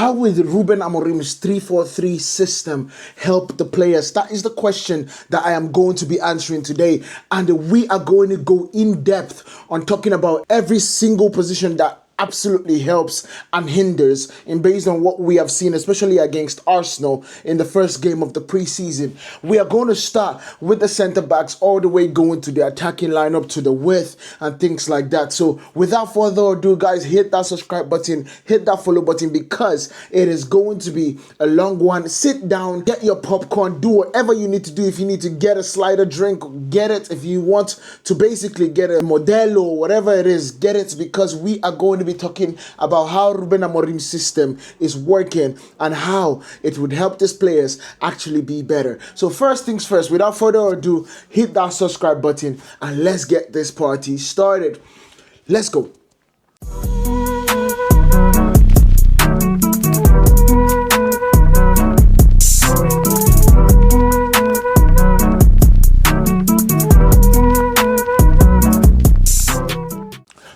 How will Rúben Amorim's 3-4-3 system help the players? That is the question that I am going to be answering today. And we are going to go in depth on talking about every single position that absolutely helps and hinders, and based on what we have seen, especially against Arsenal in the first game of the preseason. We are going to start with the centre backs all the way going to the attacking lineup, to the width and things like that. So without further ado, guys, hit that subscribe button, hit that follow button, because it is going to be a long one. Sit down, get your popcorn, do whatever you need to do. If you need to get a slider drink, get it. If you want to basically get a Modelo or whatever it is, get it, because we are going to be talking about how Rúben Amorim's system is working and how it would help these players actually be better. So first things first, without further ado, hit that subscribe button and let's get this party started. Let's go.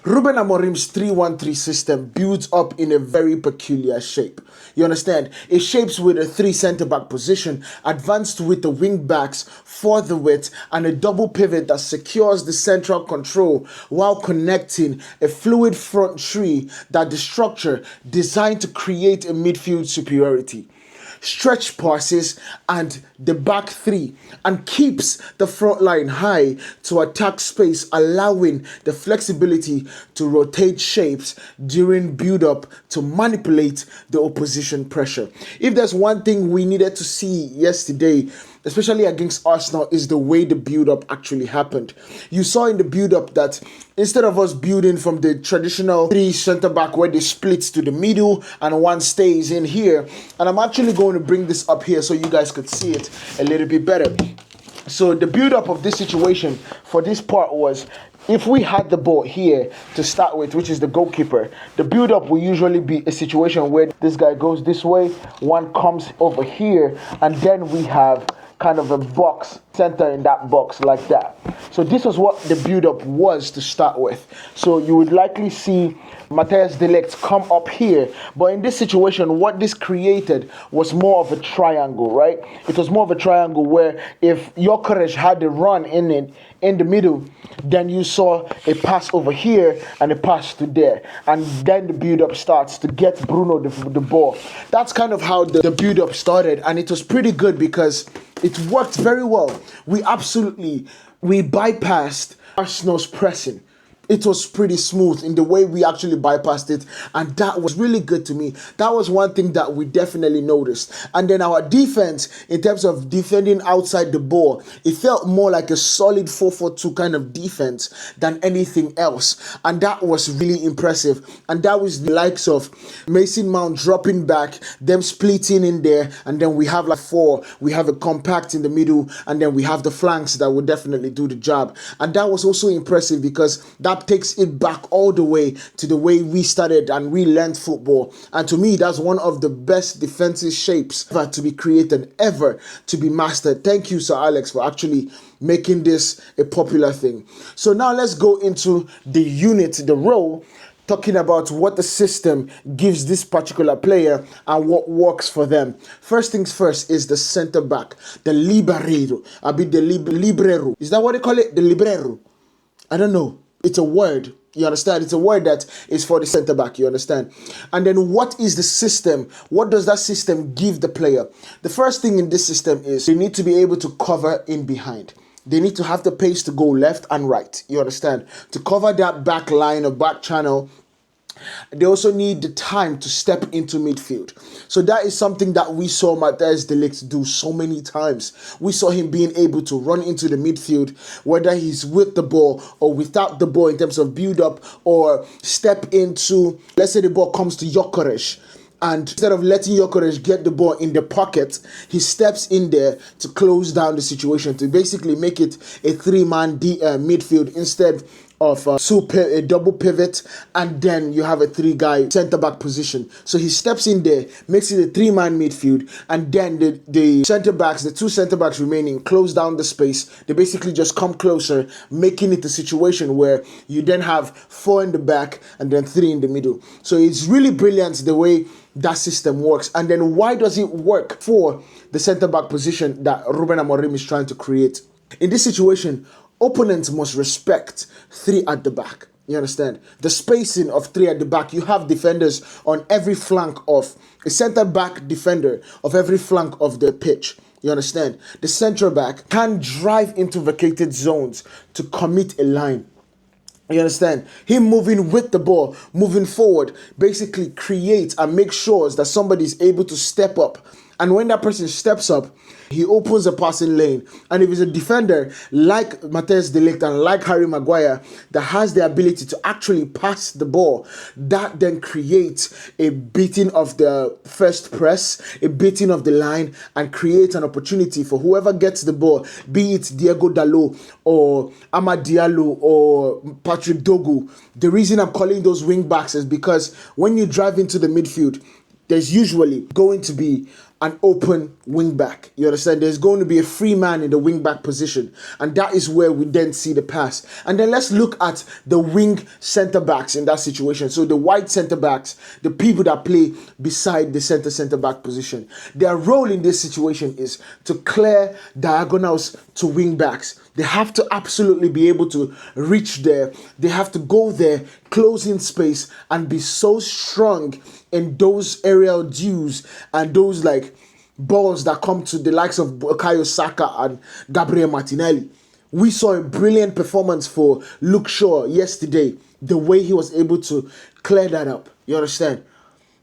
Rúben Amorim's 3-1-3 system builds up in a very peculiar shape. You understand? It shapes with a 3 centre-back position, advanced with the wing-backs for the width, and a double pivot that secures the central control while connecting a fluid front three that the structure designed to create a midfield superiority, stretch passes and the back three, and keeps the front line high to attack space, allowing the flexibility to rotate shapes during build-up to manipulate the opposition pressure. If there's one thing we needed to see yesterday, especially against Arsenal, is the way the build-up actually happened. You saw in the build-up that instead of us building from the traditional 3 centre-back where they split to the middle and one stays in here, and I'm actually going to bring this up here so you guys could see it a little bit better. So the build-up of this situation for this part was, if we had the ball here to start with, which is the goalkeeper, the build-up will usually be a situation where this guy goes this way, one comes over here, and then we have kind of a box center in that box like that. So this was what the build-up was to start with. So you would likely see Matthijs de Ligt come up here, but in this situation, what this created was more of a triangle, right? It was more of a triangle where if Gyökeres had a run in it in the middle, then you saw a pass over here and a pass to there, and then the build-up starts to get Bruno the ball. That's kind of how the build-up started, and it was pretty good because it worked very well. We bypassed Arsenal's pressing. It was pretty smooth in the way we actually bypassed it, and that was really good to me. That was one thing that we definitely noticed. And then our defense, in terms of defending outside the ball, it felt more like a solid 4-4-2 kind of defense than anything else, and that was really impressive. And that was the likes of Mason Mount dropping back, them splitting in there, and then we have like 4. We have a compact in the middle, and then we have the flanks that will definitely do the job. And that was also impressive because that takes it back all the way to the way we started and we learned football. And to me, that's one of the best defensive shapes ever to be created, ever to be mastered. Thank you, Sir Alex, for actually making this a popular thing. So now let's go into the unit, the role, talking about what the system gives this particular player and what works for them. First things first is the centre back, the libero. Librero. Is that what they call it? The librero. I don't know. It's a word, you understand? It's a word that is for the centre back, you understand? And then what is the system? What does that system give the player? The first thing in this system is they need to be able to cover in behind. They need to have the pace to go left and right, you understand? To cover that back line or back channel. They also need the time to step into midfield. So that is something that we saw Matthijs de Ligt do so many times. We saw him being able to run into the midfield, whether he's with the ball or without the ball in terms of build-up, or step into, let's say the ball comes to Gyökeres, and instead of letting Gyökeres get the ball in the pocket, he steps in there to close down the situation, to basically make it a 3-man midfield instead of a double pivot, and then you have a 3-guy centre-back position. So he steps in there, makes it a 3-man midfield, and then the centre-backs, the 2 centre-backs remaining, close down the space. They basically just come closer, making it a situation where you then have 4 in the back and then 3 in the middle. So it's really brilliant the way that system works. And then why does it work for the centre-back position that Rúben Amorim is trying to create? In this situation, opponents must respect three at the back. You understand? The spacing of three at the back. You have defenders on every flank of a centre-back defender of every flank of the pitch. You understand? The centre back can drive into vacated zones to commit a line. You understand? Him moving with the ball, moving forward, basically creates and makes sure that somebody is able to step up. And when that person steps up, he opens a passing lane. And if it's a defender like Matthijs de Ligt and like Harry Maguire that has the ability to actually pass the ball, that then creates a beating of the first press, a beating of the line, and creates an opportunity for whoever gets the ball, be it Diego Dalot or Amad Diallo or Patrick Dogu. The reason I'm calling those wing backs is because when you drive into the midfield, there's usually going to be an open wing back. You understand? There's going to be a free man in the wing back position. And that is where we then see the pass. And then let's look at the wing centre backs in that situation. So the wide centre backs, the people that play beside the centre back position. Their role in this situation is to clear diagonals to wing backs. They have to absolutely be able to reach there. They have to go there, close in space, and be so strong in those aerial duels and those like balls that come to the likes of Bukayo Saka and Gabriel Martinelli. We saw a brilliant performance for Luke Shaw yesterday, the way he was able to clear that up. You understand?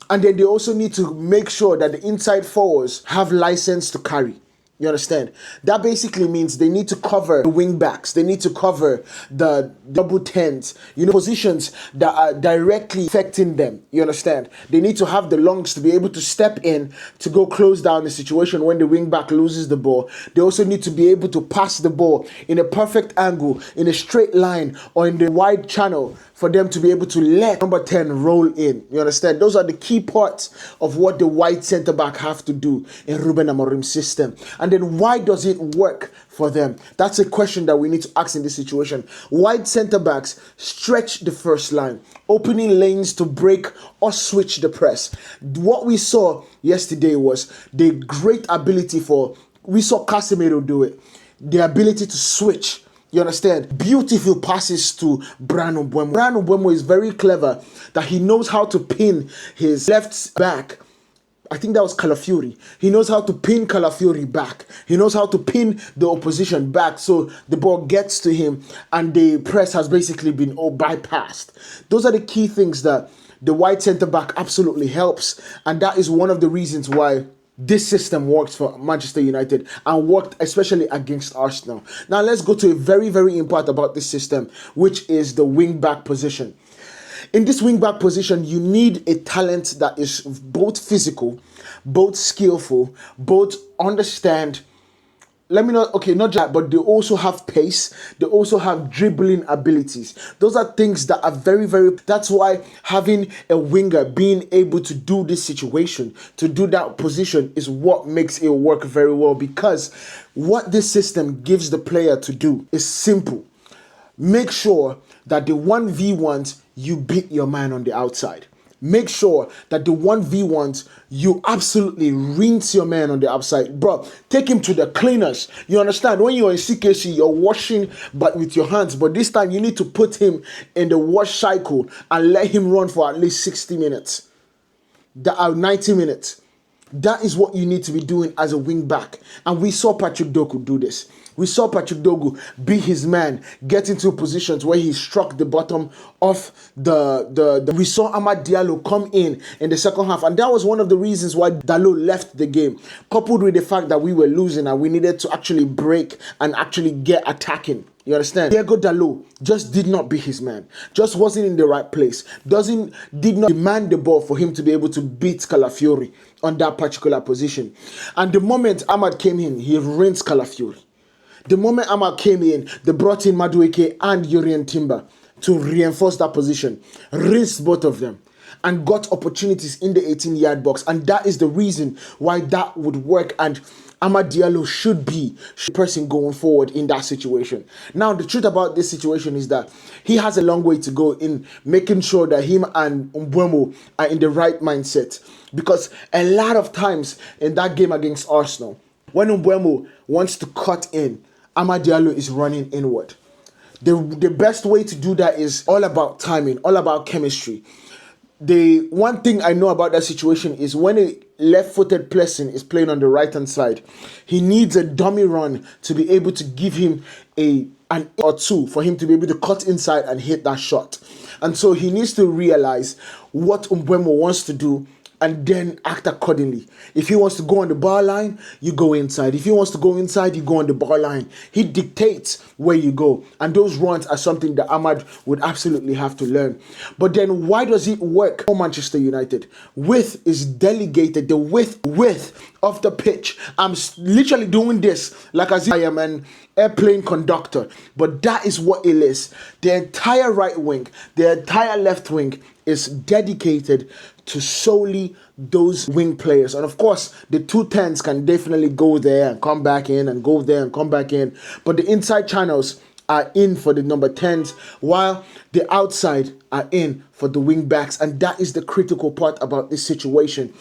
And then they also need to make sure that the inside forwards have license to carry. You understand? That basically means they need to cover the wing backs. They need to cover the double tens, positions that are directly affecting them. You understand? They need to have the lungs to be able to step in to go close down the situation when the wing back loses the ball. They also need to be able to pass the ball in a perfect angle, in a straight line, or in the wide channel for them to be able to let number 10 roll in. You understand? Those are the key parts of what the wide centre-back have to do in Rúben Amorim's system. And then why does it work for them? That's a question that we need to ask in this situation. Wide centre-backs stretch the first line, opening lanes to break or switch the press. What we saw yesterday was the great ability we saw Casemiro do it, the ability to switch. You understand? Beautiful passes to Bryan Mbeumo. Bryan Mbeumo is very clever that he knows how to pin his left back. I think that was Calafiori. He knows how to pin Calafiori back. He knows how to pin the opposition back so the ball gets to him and the press has basically been bypassed. Those are the key things that the wide centre-back absolutely helps. And that is one of the reasons why this system works for Manchester United and worked especially against Arsenal. Now let's go to a very, very important about this system, which is the wing-back position. In this wing-back position, you need a talent that is both physical, both skillful, both understand. Not just that, but they also have pace. They also have dribbling abilities. Those are things that are very, very... That's why having a winger being able to do this situation, to do that position, is what makes it work very well. Because what this system gives the player to do is simple. Make sure that the 1v1s, you beat your man on the outside. Make sure that the 1v1s, you absolutely rinse your man on the outside. Bro, take him to the cleaners. You understand? When you're in CKC, you're washing but with your hands. But this time, you need to put him in the wash cycle and let him run for at least 60 minutes. 90 minutes. That is what you need to be doing as a wing back. And we saw Patrick Dogu do this. We saw Patrick Dogu be his man, get into positions where he struck the bottom of the we saw Amad Diallo come in the second half. And that was one of the reasons why Dalot left the game, coupled with the fact that we were losing and we needed to actually break and actually get attacking. You understand? Diego Dalot just did not be his man. Just wasn't in the right place. Did not demand the ball for him to be able to beat Calafiori on that particular position. And the moment Amad came in, he rinsed Calafiori. The moment Amad came in, they brought in Madueke and Jurrien Timber to reinforce that position. Rinsed both of them. and got opportunities in the 18-yard box. And that is the reason why that would work. And Amad Diallo should be the person going forward in that situation. Now, the truth about this situation is that he has a long way to go in making sure that him and Mbeumo are in the right mindset. Because a lot of times in that game against Arsenal, when Mbeumo wants to cut in, Amad Diallo is running inward. The best way to do that is all about timing, all about chemistry. The one thing I know about that situation is when a left-footed person is playing on the right-hand side, he needs a dummy run to be able to give him an or two for him to be able to cut inside and hit that shot. And so he needs to realize what Mbeumo wants to do and then act accordingly. If he wants to go on the bar line, you go inside. If he wants to go inside, you go on the bar line. He dictates where you go. And those runs are something that Ahmad would absolutely have to learn. But then why does it work for Manchester United? Width is delegated. The width of the pitch. I'm literally doing this like as if I am an airplane conductor. But that is what it is. The entire right wing, the entire left wing is dedicated to solely those wing players. And of course, the 210s can definitely go there and come back in and go there and come back in. But the inside channels are in for the number 10s, while the outside are in for the wing backs. And that is the critical part about this situation.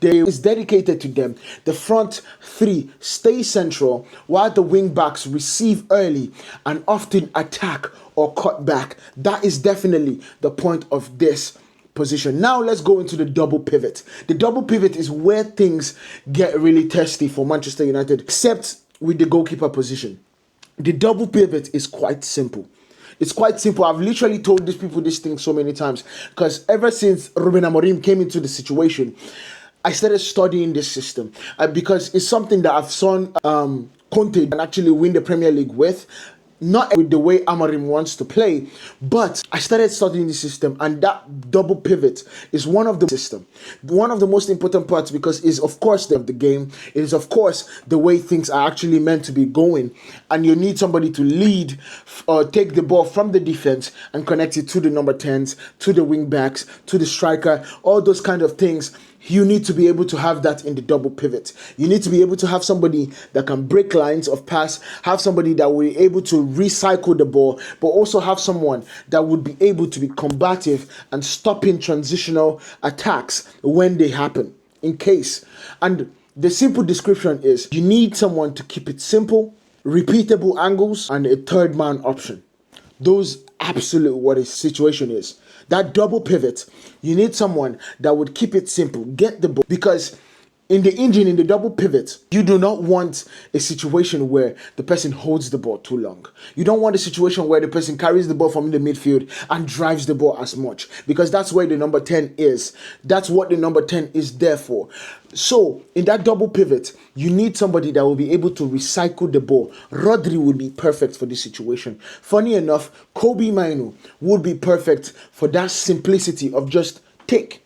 Is dedicated to them. The front three stay central while the wing backs receive early and often attack or cut back. That is definitely the point of this position. Now let's go into the double pivot. The double pivot is where things get really testy for Manchester United, except with the goalkeeper position. The double pivot is quite simple. It's quite simple. I've literally told these people this thing so many times because ever since Rúben Amorim came into the situation, I started studying this system because it's something that I've seen Conte and actually win the Premier League with. Not with the way Amorim wants to play, but I started studying the system, and that double pivot is one of the most important parts because it's of course the game. It is of course the way things are actually meant to be going, and you need somebody to lead or take the ball from the defense and connect it to the number 10s, to the wing backs, to the striker, all those kind of things. You need to be able to have that in the double pivot. You need to be able to have somebody that can break lines of pass, have somebody that will be able to recycle the ball, but also have someone that would be able to be combative and stopping transitional attacks when they happen, in case. And the simple description is you need someone to keep it simple, repeatable angles, and a third man option. Those absolute what a situation is. That double pivot, you need someone that would keep it simple, get the ball. Because in the double pivot, you do not want a situation where the person holds the ball too long. You don't want a situation where the person carries the ball from the midfield and drives the ball as much. Because that's where the number 10 is. That's what the number 10 is there for. So, in that double pivot, you need somebody that will be able to recycle the ball. Rodri would be perfect for this situation. Funny enough, Kobe Mainu would be perfect for that simplicity of just take.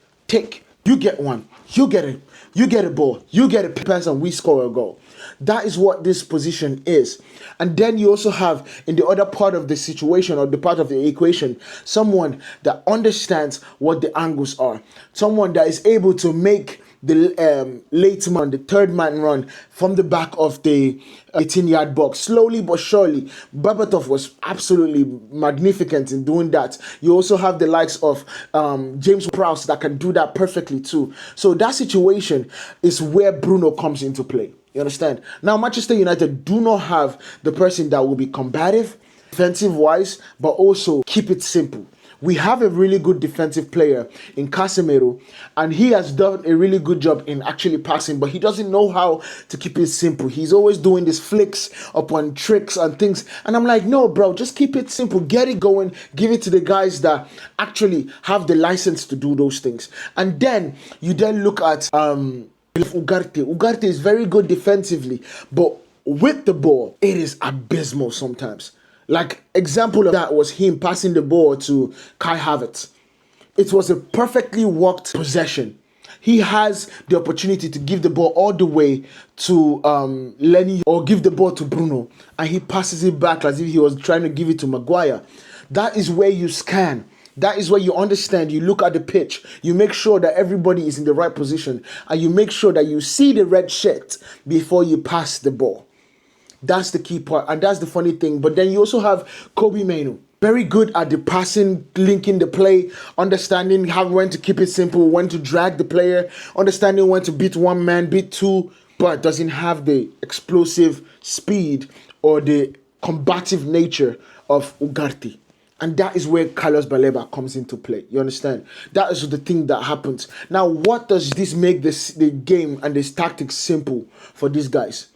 You get one, you get it. You get a ball, you get a pass, and we score a goal. That is what this position is. And then you also have, in the other part of the situation or the part of the equation, someone that understands what the angles are. Someone that is able to make the late man, the third man run from the back of the 18-yard box. Slowly but surely, Berbatov was absolutely magnificent in doing that. You also have the likes of James Prowse that can do that perfectly too. So that situation is where Bruno comes into play. You understand? Now, Manchester United do not have the person that will be combative, defensive-wise, but also keep it simple. We have a really good defensive player in Casemiro, and he has done a really good job in actually passing, but he doesn't know how to keep it simple. He's always doing these flicks upon tricks and things, and I'm like, no, bro, just keep it simple. Get it going. Give it to the guys that actually have the license to do those things. And then you then look at Ugarte. Ugarte is very good defensively, but with the ball, it is abysmal sometimes. Like, example of that was him passing the ball to Kai Havertz. It was a perfectly worked possession. He has the opportunity to give the ball all the way to Lenny or give the ball to Bruno, and he passes it back as if he was trying to give it to Maguire. That is where you scan. That is where you understand, you look at the pitch, you make sure that everybody is in the right position, and you make sure that you see the red shirt before you pass the ball. That's the key part, and that's the funny thing. But then you also have Kobe Mainoo. Very good at the passing, linking the play, understanding how when to keep it simple, when to drag the player, understanding when to beat one man, beat two, but doesn't have the explosive speed or the combative nature of Ugarte. And that is where Carlos Baleba comes into play. You understand? That is the thing that happens. Now, what does this make the game and this tactics simple for these guys?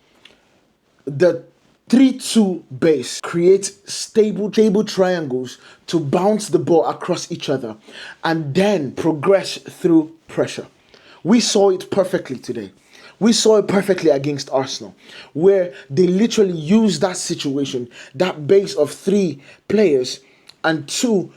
The 3-2 base creates stable triangles to bounce the ball across each other and then progress through pressure. We saw it perfectly today. We saw it perfectly against Arsenal, where they literally used that situation, that base of 3 players and 2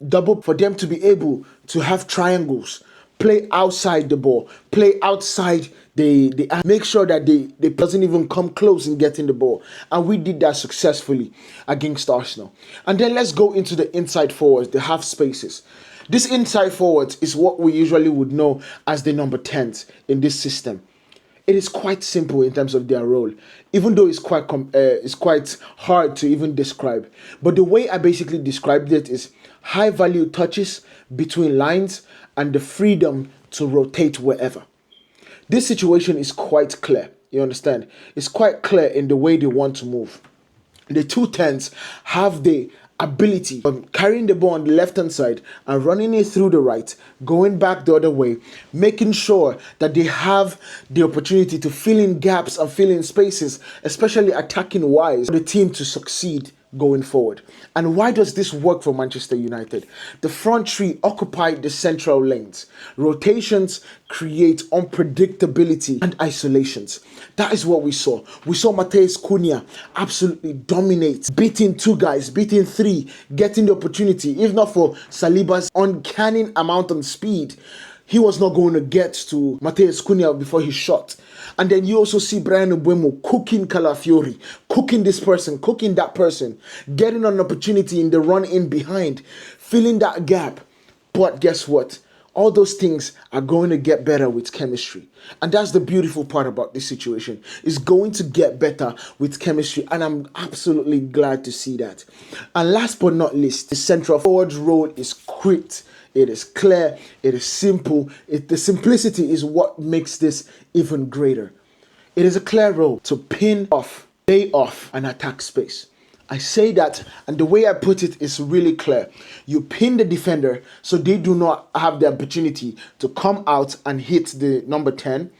double, for them to be able to have triangles, play outside the ball, play outside the make sure that they doesn't even come close in getting the ball. And we did that successfully against Arsenal. And then let's go into the inside forwards, the half spaces. This inside forwards is what we usually would know as the number 10s in this system. It is quite simple in terms of their role, even though it's quite hard to even describe. But the way I basically described it is high value touches between lines and the freedom to rotate wherever. This situation is quite clear, you understand? It's quite clear in the way they want to move. The 2 10s have the ability of carrying the ball on the left hand side and running it through the right, going back the other way, making sure that they have the opportunity to fill in gaps and fill in spaces, especially attacking wise, for the team to succeed going forward. And why does this work for Manchester United? The front 3 occupy the central lanes. Rotations create unpredictability and isolations. That is what we saw. We saw Matheus Cunha absolutely dominate, beating 2 guys, beating 3, getting the opportunity. If not for Saliba's uncanny amount of speed, he was not going to get to Matheus Cunha before he shot. And then you also see Brian Mbeumo cooking Calafiori, cooking this person, cooking that person, getting an opportunity in the run in behind, filling that gap. But guess what? All those things are going to get better with chemistry. And that's the beautiful part about this situation. It's going to get better with chemistry. And I'm absolutely glad to see that. And last but not least, the central forward's role is quick. It is clear. It is simple. The simplicity is what makes this even greater. It is a clear role to pin off, lay off, and attack space. I say that, and the way I put it is really clear. You pin the defender so they do not have the opportunity to come out and hit the number 10.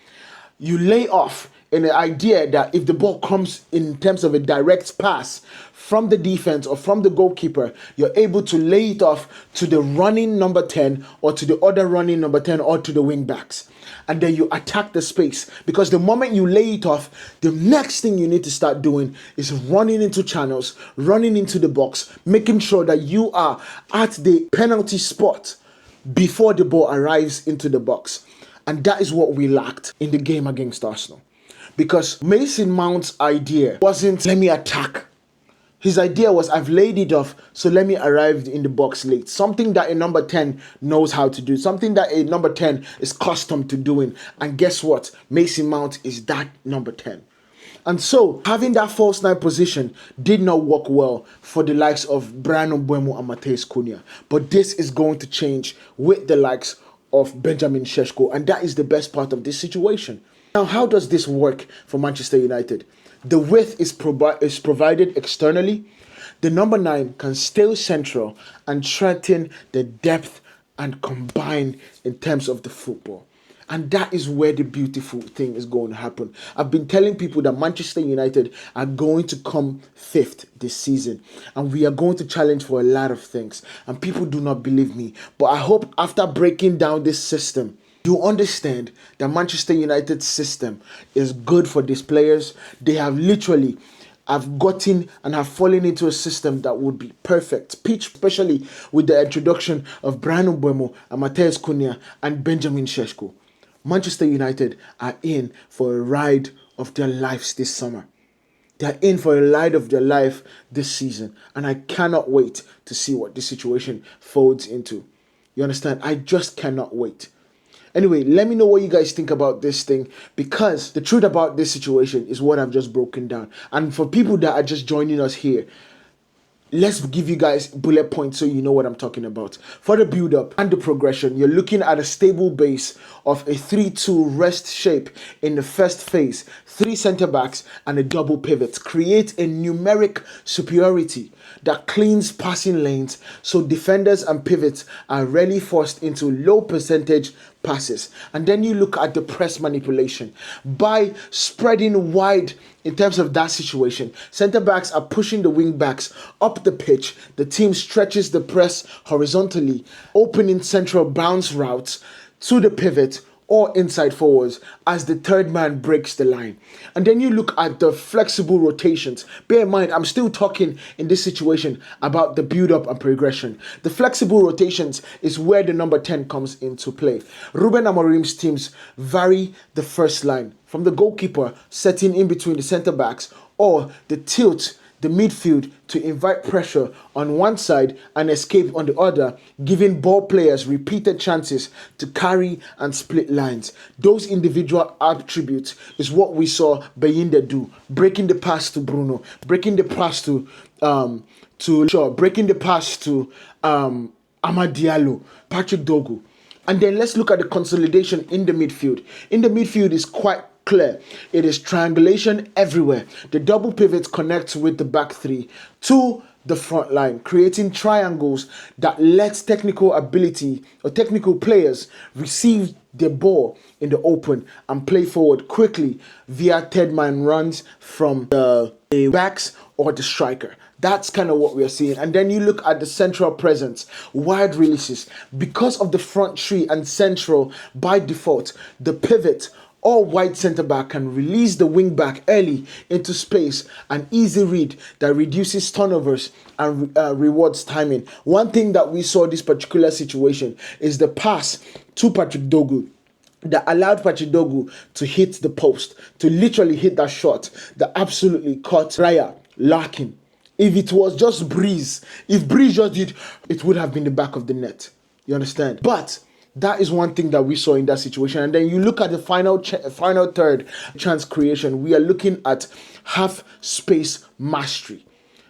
You lay off in the idea that if the ball comes in terms of a direct pass from the defense or from the goalkeeper, you're able to lay it off to the running number 10 or to the other running number 10 or to the wing backs. And then you attack the space, because the moment you lay it off, the next thing you need to start doing is running into channels, running into the box, making sure that you are at the penalty spot before the ball arrives into the box. And that is what we lacked in the game against Arsenal. Because Mason Mount's idea wasn't, let me attack. His idea was, I've laid it off, so let me arrive in the box late. Something that a number 10 knows how to do. Something that a number 10 is accustomed to doing. And guess what? Mason Mount is that number 10. And so, having that false 9 position did not work well for the likes of Brian Mbeumo and Matheus Cunha. But this is going to change with the likes of Benjamin Šeško. And that is the best part of this situation. Now, how does this work for Manchester United? The width is provided externally. The number 9 can stay central and threaten the depth and combine in terms of the football. And that is where the beautiful thing is going to happen. I've been telling people that Manchester United are going to come 5th this season. And we are going to challenge for a lot of things. And people do not believe me. But I hope after breaking down this system, you understand that Manchester United's system is good for these players. They have literally gotten and have fallen into a system that would be perfect. Pitch, especially with the introduction of Brian Mbeumo and Matheus Cunha and Benjamin Šeško. Manchester United are in for a ride of their lives this summer. They're in for a ride of their life this season, and I cannot wait to see what this situation folds into. You understand? I just cannot wait. Anyway, let me know what you guys think about this thing, because the truth about this situation is what I've just broken down. And for people that are just joining us here, let's give you guys bullet points so you know what I'm talking about. For the build up and the progression, you're looking at a stable base of a 3-2 rest shape in the first phase, 3 center backs and a double pivot. Create a numeric superiority that cleans passing lanes so defenders and pivots are rarely forced into low percentage passes. And then you look at the press manipulation by spreading wide. In terms of that situation, center backs are pushing the wing backs up the pitch. The team stretches the press horizontally, opening central bounce routes to the pivot or inside forwards as the third man breaks the line. And then you look at the flexible rotations. Bear in mind, I'm still talking in this situation about the build-up and progression. The flexible rotations is where the number 10 comes into play. Rúben Amorim's teams vary the first line from the goalkeeper setting in between the center backs, or the tilt the midfield to invite pressure on one side and escape on the other, giving ball players repeated chances to carry and split lines. Those individual attributes is what we saw Bayinda do, breaking the pass to Bruno, breaking the pass to Shaw, breaking the pass to Amad Diallo, Patrick Dogu. And then let's look at the consolidation in the midfield. In the midfield is quite clear. It is triangulation everywhere. The double pivots connect with the back three to the front line, creating triangles that lets technical ability or technical players receive the ball in the open and play forward quickly via third man runs from the backs or the striker. That's kind of what we are seeing. And then you look at the central presence, wide releases. Because of the front three and central, by default, the pivot or wide centre back can release the wing back early into space, an easy read that reduces turnovers and rewards timing. One thing that we saw this particular situation is the pass to Patrick Dogu that allowed Patrick Dogu to hit the post, to literally hit that shot that absolutely caught Raya lacking. If it was just Breeze, if Breeze just did, it would have been the back of the net. You understand? But that is one thing that we saw in that situation. And then you look at the final third chance creation. We are looking at half space mastery.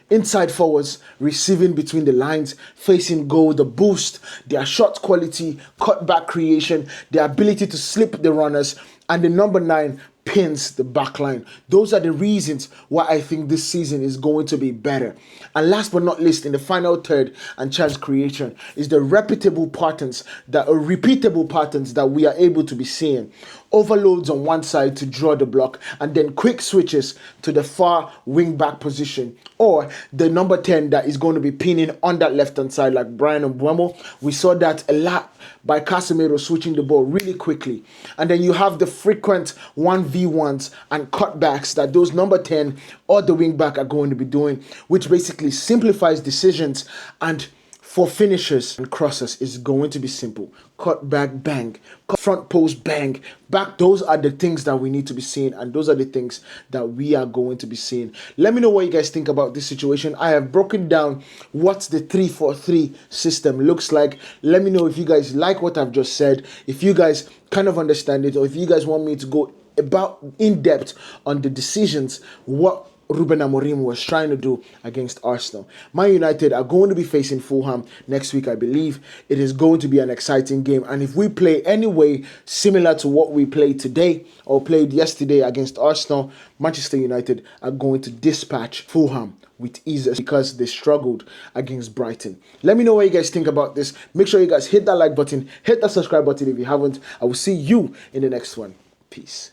Inside forwards, receiving between the lines, facing goal, the boost, their shot quality, cutback creation, the ability to slip the runners, and the number 9 pins the back line. Those are the reasons why I think this season is going to be better. And last but not least, in the final third and chance creation is the repeatable patterns that we are able to be seeing. Overloads on one side to draw the block, and then quick switches to the far wing back position, or the number 10 that is going to be pinning on that left hand side like Brian Mbeumo. We saw that a lot by Casemiro switching the ball really quickly. And then you have the frequent 1v1s and cutbacks that those number 10 or the wing back are going to be doing, which basically simplifies decisions. And for finishers and crossers, it's going to be simple. Cut back, bang. Cut front post, bang. Back. Those are the things that we need to be seeing, and those are the things that we are going to be seeing. Let me know what you guys think about this situation. I have broken down what the 3-4-3 system looks like. Let me know if you guys like what I've just said, if you guys kind of understand it, or if you guys want me to go about in depth on the decisions, what Rúben Amorim was trying to do against Arsenal. Man United are going to be facing Fulham next week, I believe. It is going to be an exciting game. And if we play anyway similar to what we played today or played yesterday against Arsenal, Manchester United are going to dispatch Fulham with ease because they struggled against Brighton. Let me know what you guys think about this. Make sure you guys hit that like button, hit that subscribe button if you haven't. I will see you in the next one. Peace.